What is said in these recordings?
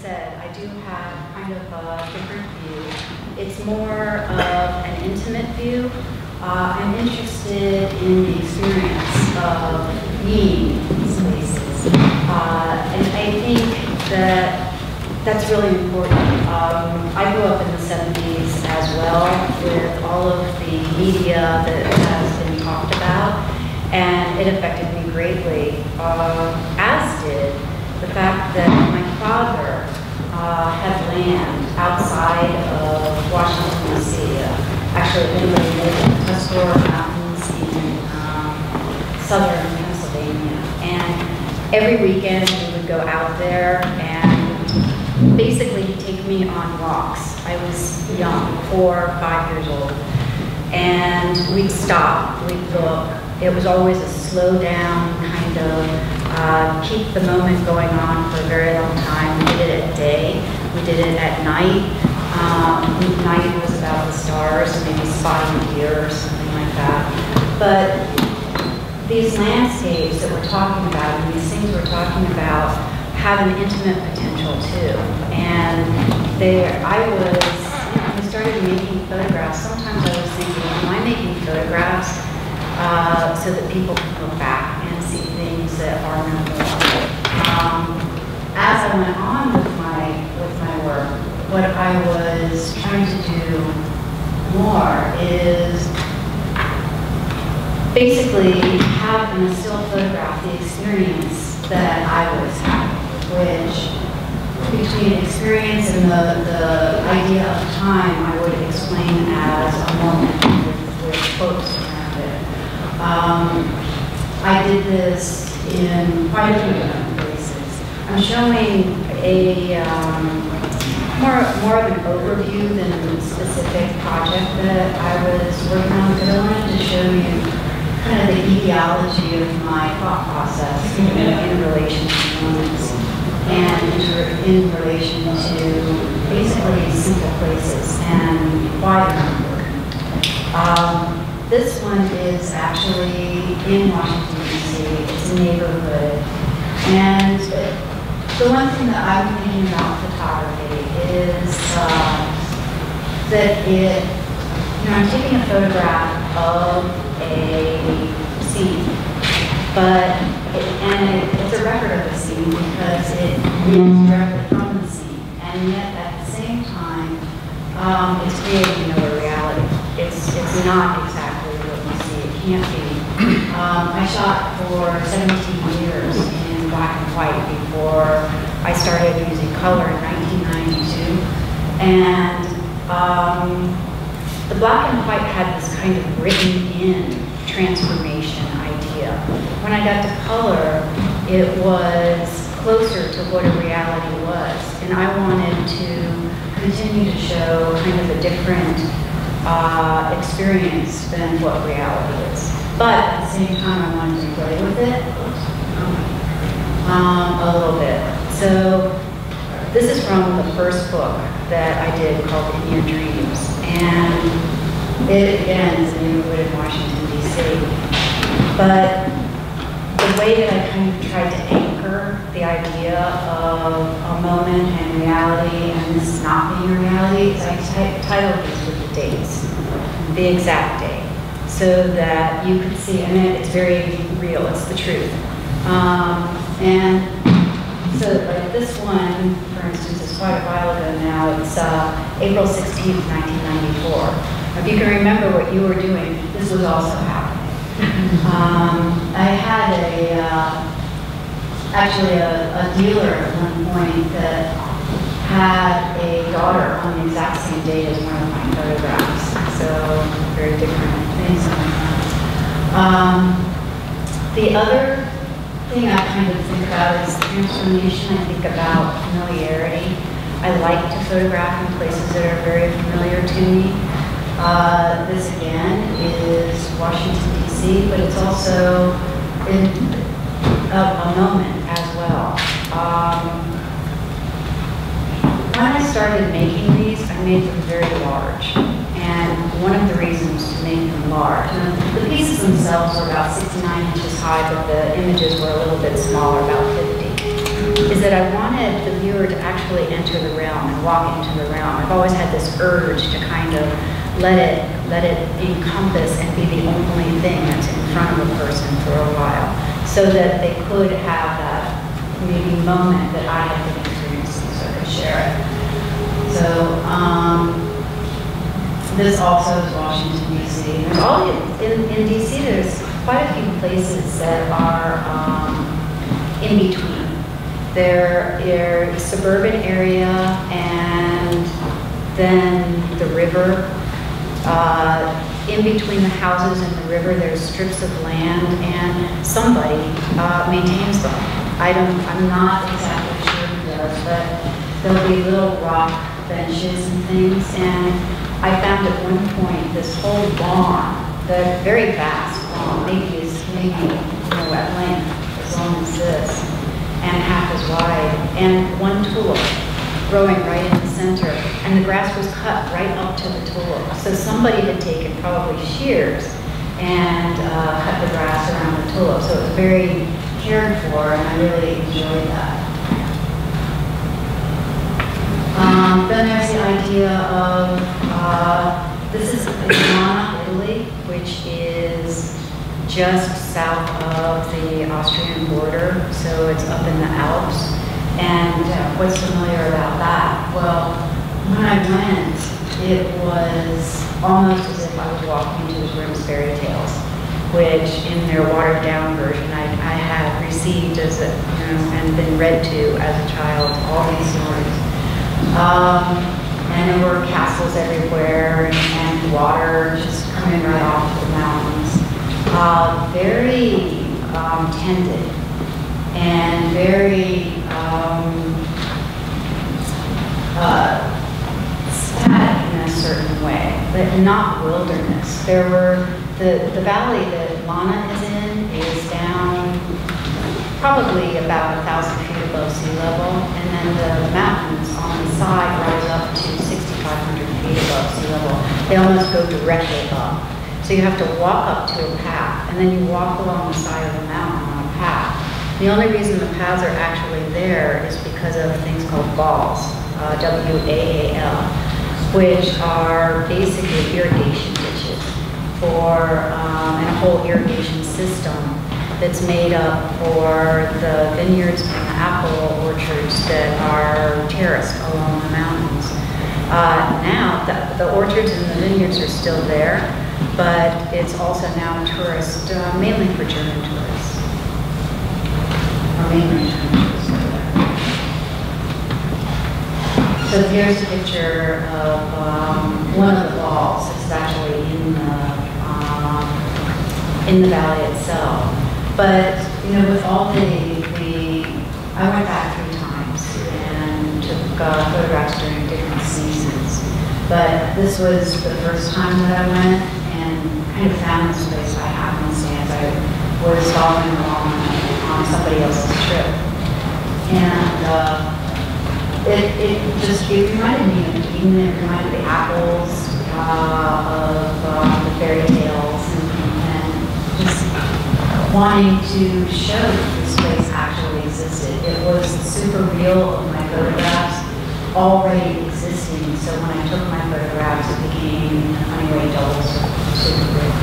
said, I do have kind of a different view. It's more of an intimate view. I'm interested in the experience of being in these places. And I think that that's really important. I grew up in the 70s as well with all of the media that has been talked about, and it affected me greatly, as did the fact that my father had land outside of Washington, D.C. Actually, anybody lived in the Tuscarora Mountains in southern Pennsylvania. And every weekend we would go out there, and basically he'd take me on walks. I was young, 4 or 5 years old. And we'd stop, we'd look. It was always a slow down kind of keep the moment going on for a very long time. We did it at day, we did it at night. Night was about the stars, maybe spotting deer or something like that. But these landscapes that we're talking about, and these things we're talking about, have an intimate potential too. And there, I was, when I started making photographs, sometimes I was thinking, am I making photographs so that people can look back and see things that are memorable? As I went on with my work, what I was trying to do more is basically have in a still photograph the experience that I was having, which between experience and the idea of time I would explain as a moment with quotes around it. I did this in quite a few different places. I'm showing a more of an overview than a specific project that I was working on, because I wanted to show you kind of the etiology of my thought process in relation to moments and in relation to basically simple places and why they're important. This one is actually in Washington, D.C. It's a neighborhood. And the one thing that I'm thinking about photography is that I'm taking a photograph of a scene, but it's a record of the scene because it is directly from the scene, and yet at the same time, it's creating another reality. It's not exactly what you see. It can't be. I shot for 17 years in black and white before I started using color in 1992, and the black and white had this kind of written-in transformation idea. When I got to color, it was closer to what a reality was, and I wanted to continue to show kind of a different experience than what reality is. But at the same time, I wanted to play with it a little bit. So this is from the first book that I did called In Your Dreams. And it, again, is a neighborhood in Washington, D.C. But the way that I kind of tried to anchor the idea of a moment and reality and this not being a reality is I titled these with the dates, the exact date, so that you could see, and it's very real, it's the truth. And so like this one, for instance, is quite a while ago now. It's April 16th, 1994. If you can remember what you were doing, this was also happening. I had actually a dealer at one point that had a daughter on the exact same date as one of my photographs. So very different things going on. The other thing I kind of think about is transformation. I think about familiarity. I like to photograph in places that are very familiar to me. This again is Washington, D.C., but it's also a moment as well. When I started making these, I made them very large. And one of the reasons to make them large, and the pieces themselves were about 69 inches high, but the images were a little bit smaller, about 50. is that I wanted the viewer to actually enter the realm and walk into the realm. I've always had this urge to kind of let it encompass and be the only thing that's in front of a person for a while, so that they could have that maybe moment that I had been experiencing, so I could share it. So this also is Washington, D.C. In D.C. there's quite a few places that are in between. There's suburban area and then the river. In between the houses and the river, there's strips of land, and somebody maintains them. I'm not exactly sure who does, but there'll be little rock benches and things. And I found at one point this whole lawn, the very vast lawn, maybe at length as long as this, and half as wide, and one tulip growing right in the center, and the grass was cut right up to the tulip. So somebody had taken probably shears and cut the grass around the tulip. So it was very cared for, and I really enjoyed that. Then there's the idea of, this is Mana, Italy, which is just south of the Austrian border, so it's up in the Alps. And what's familiar about that? Well, when I went, it was almost as if I was walking into the Grimm's fairy tales, which in their watered down version I had received as a, and been read to as a child, all these stories. And there were castles everywhere and water just coming right off the mountains. Very tended and very static in a certain way, but not wilderness. There were, the valley that Mana is in is down probably about 1,000 feet above sea level, and then the mountains on the side rise up to 6,500 feet above sea level. They almost go directly up. So you have to walk up to a path, and then you walk along the side of the mountain on a path. The only reason the paths are actually there is because of things called walls, W-A-A-L, which are basically irrigation ditches for and a whole irrigation system that's made up for the vineyards and the apple orchards that are terraced along the mountains. Now, the orchards and the vineyards are still there, but it's also now tourist, mainly for German tourists. Or mainly German tourists. So here's a picture of one of the falls. It's actually in the valley itself. But with all I went back 3 times and took photographs during different seasons. But this was the first time that I went and kind of found this place by happenstance. I was following along on somebody else's trip. And it reminded me of Eden. It reminded the apples of the fairy tales and just wanting to show that this place actually existed. It was super real of my photographs already existing, so when I took my photographs it became anyway double super real.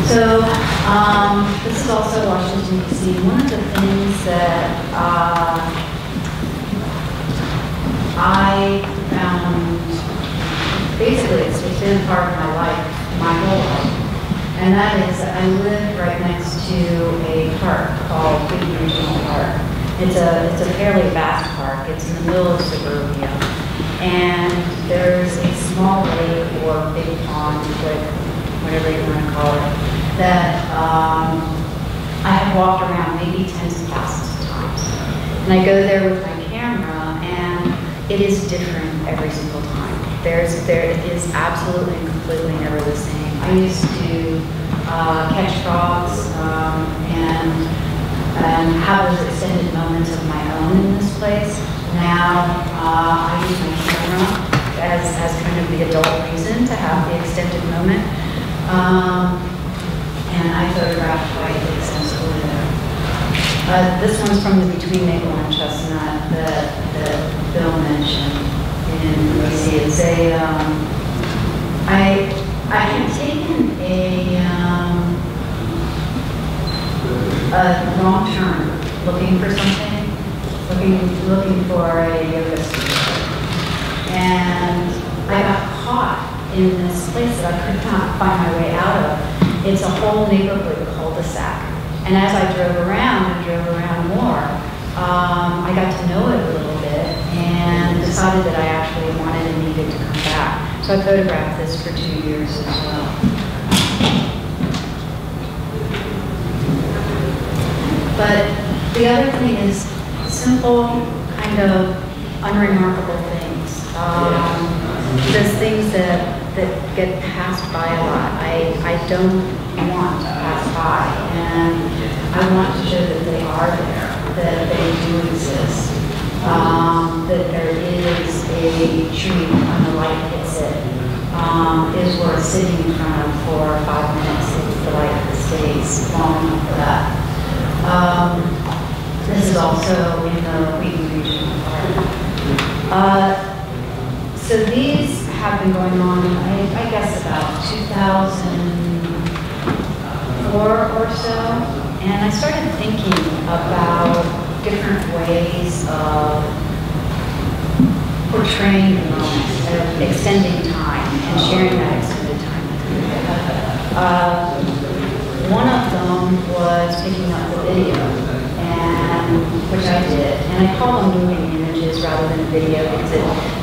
So this is also Washington, D.C. One of the things that I found, basically it's been a part of my life, my whole life, and that is I live right next to a park called Big Regional Park. It's a fairly vast park. It's in the middle of suburbia, and there's a small lake or big pond, whatever you want to call it, that I have walked around maybe tens of thousands of times. And I go there with my camera, and it is different every single time. There is absolutely and completely never the same. I used to catch frogs and have those extended moments of my own in this place. Now I use my camera as kind of the adult reason to have the extended moment. And I photographed quite extensively there. This one's from the Between Maple and Chestnut that Bill mentioned in DC. It's I had taken a wrong turn, looking for something, looking for a yoga studio, and I got caught in this place that I could not find my way out of. It's a whole neighborhood cul-de-sac. And as I drove around more, I got to know it a little bit and decided that I actually wanted and needed to come back. So I photographed this for 2 years as well. But the other thing is simple, kind of unremarkable things. There's things that get passed by a lot. I don't want to pass by, and I want to show that they are there, that they do exist, that there is a tree when the light hits it, is worth sitting in front of for 5 minutes if the light stays long enough for that. This is also in the Wheaton Regional Park. So these have been going on, I guess, about 2004 or so, and I started thinking about different ways of portraying the moment, of extending time and sharing that extended time. One of them was picking up the video, which I did, and I call them moving images rather than video because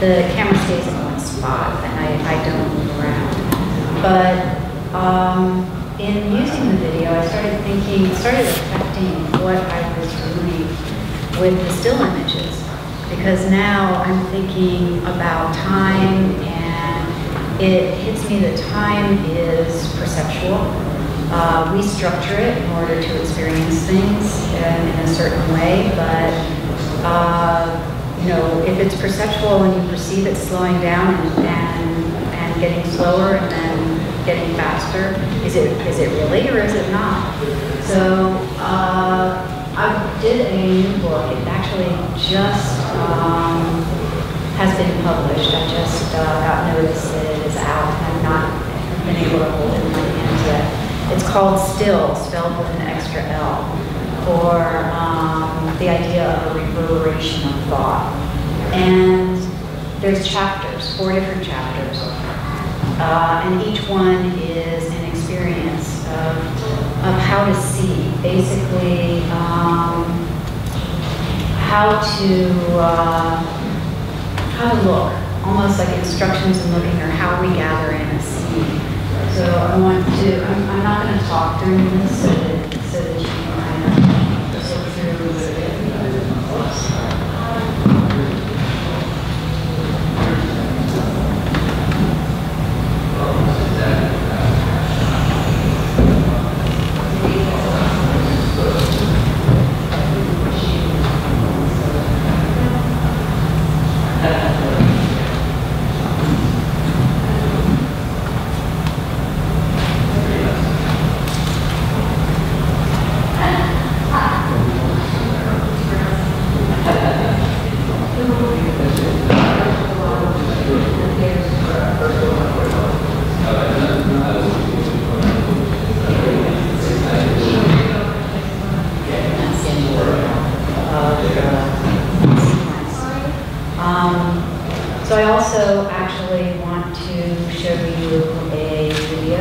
the camera stays in one spot and I don't move around. But in using the video, I started affecting what I was doing with the still images, because now I'm thinking about time, and it hits me that time is perceptual. We structure it in order to experience things in a certain way, but you know, if it's perceptual and you perceive it slowing down and getting slower and then getting faster, is it really or is it not? So I did a new book. It actually just has been published. I just got notice that it is out, and I've not been able to hold it in my hands yet. It's called Still, spelled with an extra L, for the idea of a reverberation of thought. And there's chapters, 4 different chapters, and each one is an experience of how to see, basically how to look, almost like instructions in looking, or how we gather in a scene. So I'm not going to talk during this so that you can kind of sit through it. So I also actually want to show you a video,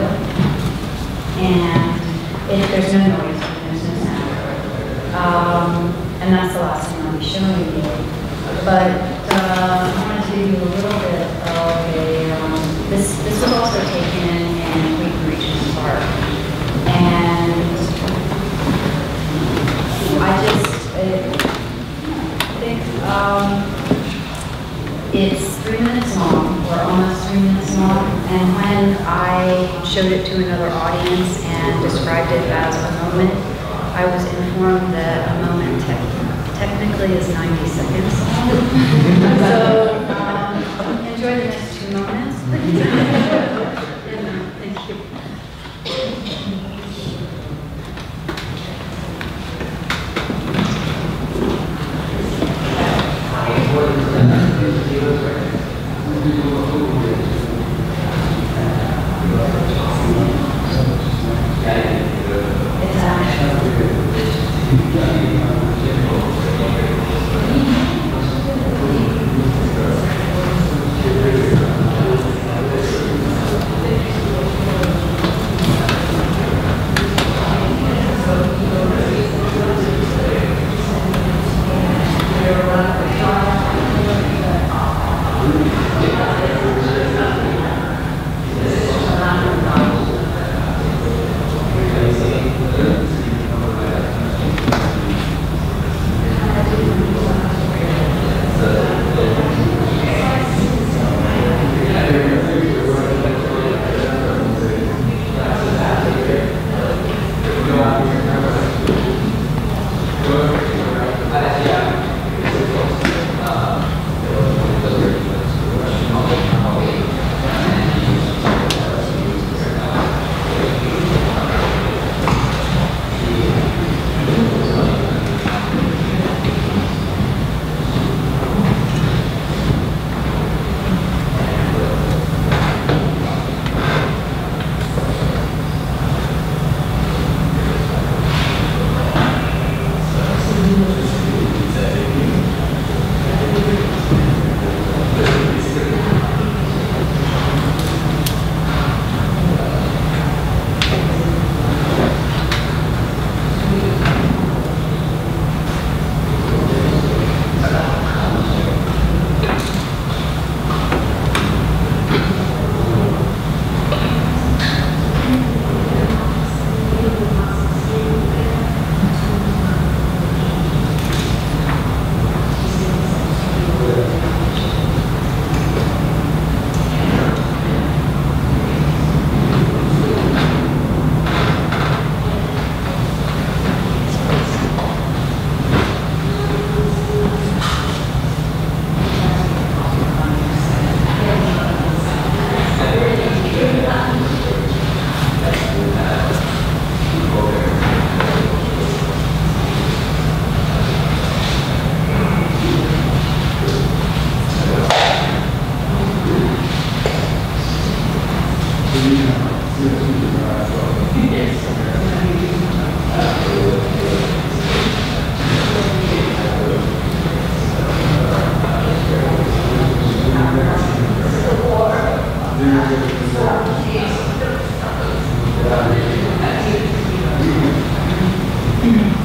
and there's no noise, there's no sound, and that's the last thing I'll be showing you. But I want to do a little bit of this was also taken in Wheaton Regional Park, and I think it's 3 minutes long, or almost 3 minutes long, and when I showed it to another audience and described it as a moment, I was informed that a moment technically is 90 seconds. So enjoy the next 2 moments. Thank you. Okay.